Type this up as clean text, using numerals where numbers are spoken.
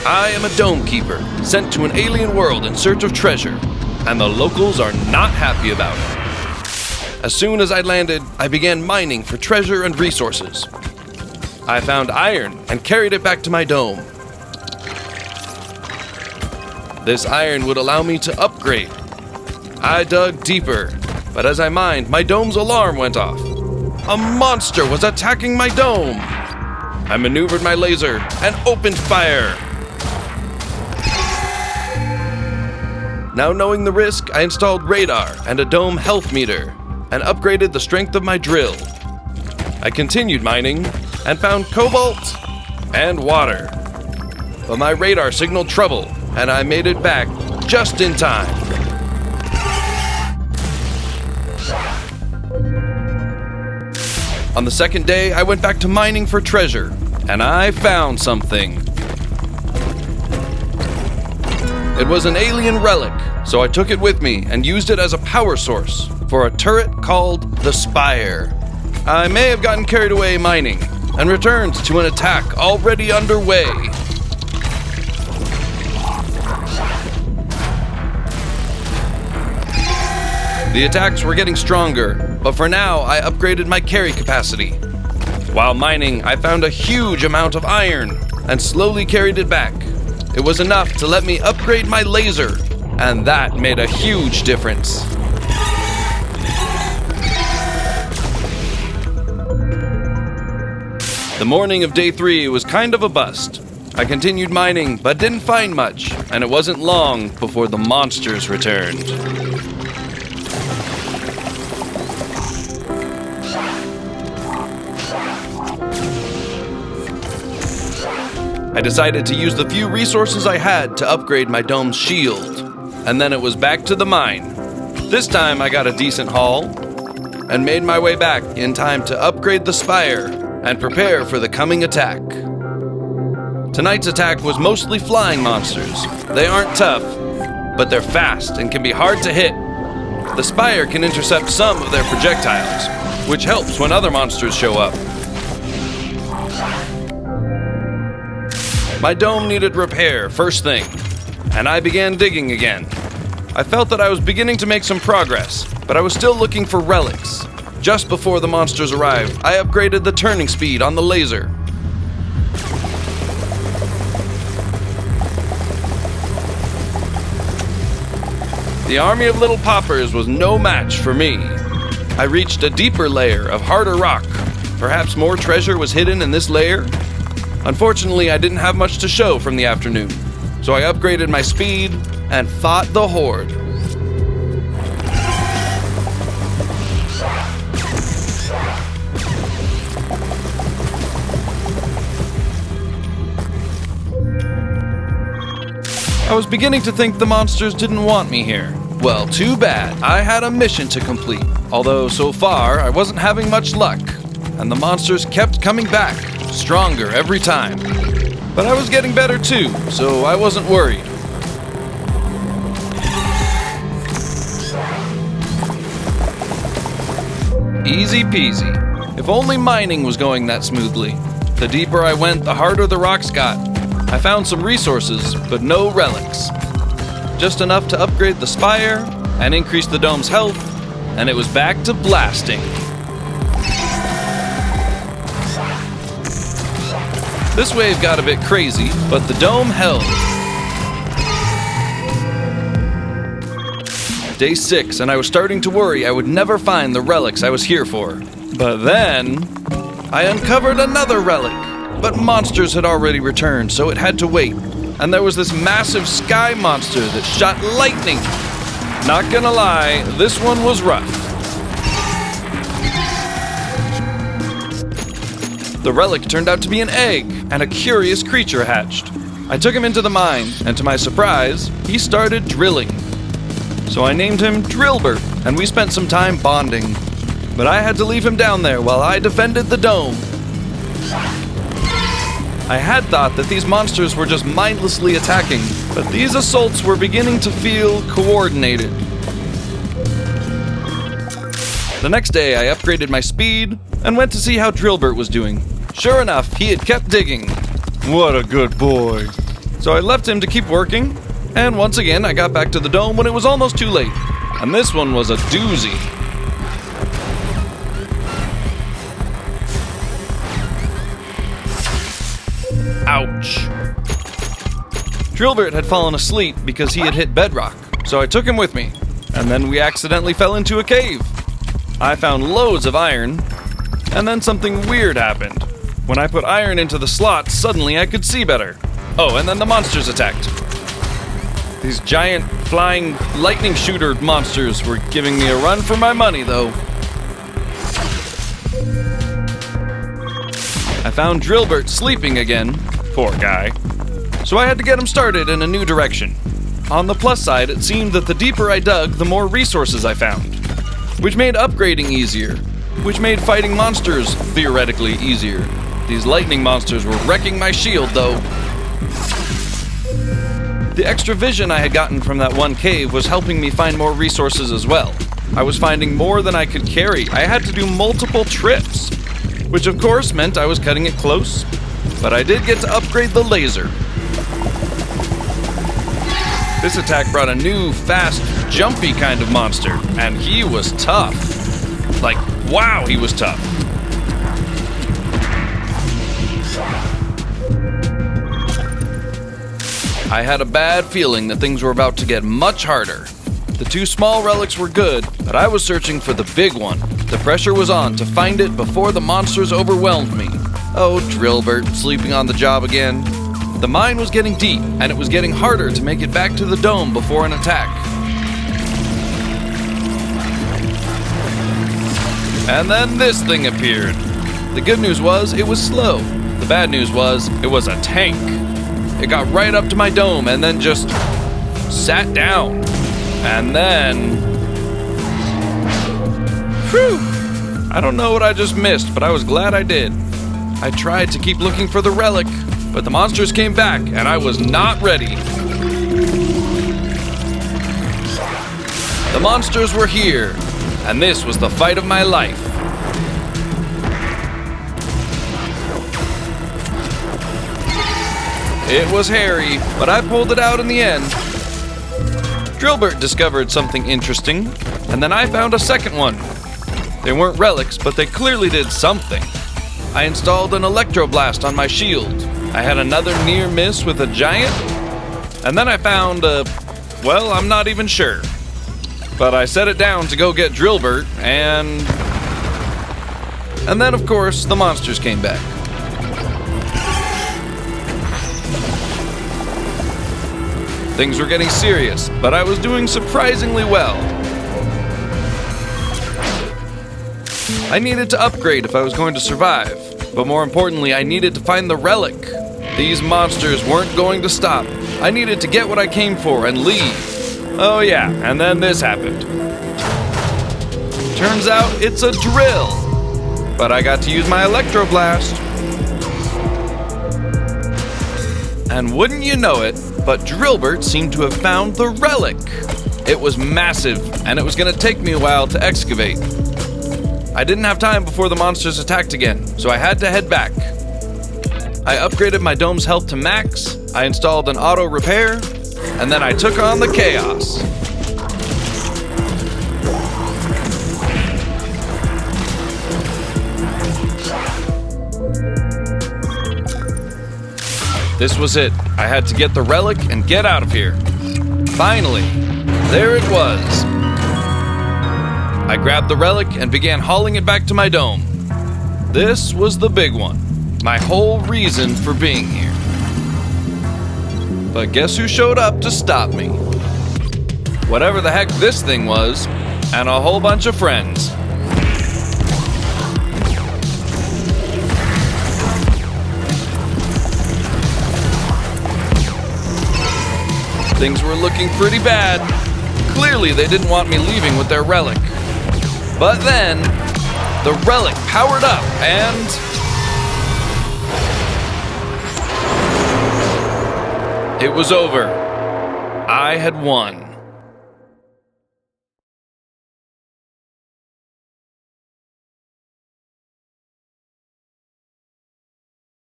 I am a dome keeper, sent to an alien world in search of treasure, and the locals are not happy about it. As soon as I landed, I began mining for treasure and resources. I found iron and carried it back to my dome. This iron would allow me to upgrade. I dug deeper, but as I mined, my dome's alarm went off. A monster was attacking my dome. I maneuvered my laser and opened fire. Now knowing the risk, I installed radar and a dome health meter and upgraded the strength of my drill. I continued mining and found cobalt and water. But my radar signaled trouble and I made it back just in time. On the second day, I went back to mining for treasure, and I found something. It was an alien relic, so I took it with me and used it as a power source for a turret called the Spire. I may have gotten carried away mining and returned to an attack already underway. The attacks were getting stronger, but for now I upgraded my carry capacity. While mining, I found a huge amount of iron and slowly carried it back. It was enough to let me upgrade my laser, and that made a huge difference. The morning of day 3 was kind of a bust. I continued mining, but didn't find much, and it wasn't long before the monsters returned. I decided to use the few resources I had to upgrade my dome's shield, and then it was back to the mine. This time I got a decent haul, and made my way back in time to upgrade the Spire and prepare for the coming attack. Tonight's attack was mostly flying monsters. They aren't tough, but they're fast and can be hard to hit. The Spire can intercept some of their projectiles, which helps when other monsters show up. My dome needed repair first thing, and I began digging again. I felt that I was beginning to make some progress, but I was still looking for relics. Just before the monsters arrived, I upgraded the turning speed on the laser. The army of little poppers was no match for me. I reached a deeper layer of harder rock. Perhaps more treasure was hidden in this layer? Unfortunately, I didn't have much to show from the afternoon, so I upgraded my speed and fought the horde. I was beginning to think the monsters didn't want me here. Well, too bad. I had a mission to complete, although so far I wasn't having much luck, and the monsters kept coming back. Stronger every time. But I was getting better too, so I wasn't worried. Easy peasy. If only mining was going that smoothly. The deeper I went, the harder the rocks got. I found some resources, but no relics. Just enough to upgrade the Spire and increase the dome's health, and it was back to blasting. This wave got a bit crazy, but the dome held. Day 6, and I was starting to worry I would never find the relics I was here for. But then, I uncovered another relic. But monsters had already returned, so it had to wait. And there was this massive sky monster that shot lightning. Not gonna lie, this one was rough. The relic turned out to be an egg, and a curious creature hatched. I took him into the mine, and to my surprise, he started drilling. So I named him Drillbert, and we spent some time bonding. But I had to leave him down there while I defended the dome. I had thought that these monsters were just mindlessly attacking, but these assaults were beginning to feel coordinated. The next day, I upgraded my speed and went to see how Drillbert was doing. Sure enough, he had kept digging. What a good boy. So I left him to keep working, and once again I got back to the dome when it was almost too late. And this one was a doozy. Ouch. Drillbert had fallen asleep because he had hit bedrock, so I took him with me, and then we accidentally fell into a cave. I found loads of iron, and then something weird happened. When I put iron into the slot, suddenly I could see better. Oh, and then the monsters attacked. These giant flying lightning shooter monsters were giving me a run for my money, though. I found Drillbert sleeping again, poor guy, so I had to get him started in a new direction. On the plus side, it seemed that the deeper I dug, the more resources I found, which made upgrading easier, which made fighting monsters theoretically easier. These lightning monsters were wrecking my shield, though. The extra vision I had gotten from that one cave was helping me find more resources as well. I was finding more than I could carry. I had to do multiple trips, which of course meant I was cutting it close, but I did get to upgrade the laser. This attack brought a new, fast, jumpy kind of monster, and he was tough. Like, wow, he was tough. I had a bad feeling that things were about to get much harder. The two small relics were good, but I was searching for the big one. The pressure was on to find it before the monsters overwhelmed me. Oh, Drillbert, sleeping on the job again. The mine was getting deep, and it was getting harder to make it back to the dome before an attack. And then this thing appeared. The good news was it was slow. The bad news was it was a tank. It got right up to my dome and then just sat down. And then... Whew! I don't know what I just missed, but I was glad I did. I tried to keep looking for the relic, but the monsters came back and I was not ready. The monsters were here, and this was the fight of my life. It was hairy, but I pulled it out in the end. Drillbert discovered something interesting, and then I found a second one. They weren't relics, but they clearly did something. I installed an electroblast on my shield. I had another near miss with a giant, and then I found well, I'm not even sure. But I set it down to go get Drillbert, and then of course the monsters came back. Things were getting serious, but I was doing surprisingly well. I needed to upgrade if I was going to survive, but more importantly, I needed to find the relic. These monsters weren't going to stop. I needed to get what I came for and leave. Oh yeah, and then this happened. Turns out it's a drill, but I got to use my electroblast. And wouldn't you know it, but Drillbert seemed to have found the relic. It was massive, and it was going to take me a while to excavate. I didn't have time before the monsters attacked again, so I had to head back. I upgraded my dome's health to max, I installed an auto repair, and then I took on the chaos. This was it. I had to get the relic and get out of here. Finally, there it was. I grabbed the relic and began hauling it back to my dome. This was the big one, my whole reason for being here. But guess who showed up to stop me? Whatever the heck this thing was, and a whole bunch of friends. Things were looking pretty bad. Clearly, they didn't want me leaving with their relic. But then, the relic powered up and... it was over. I had won.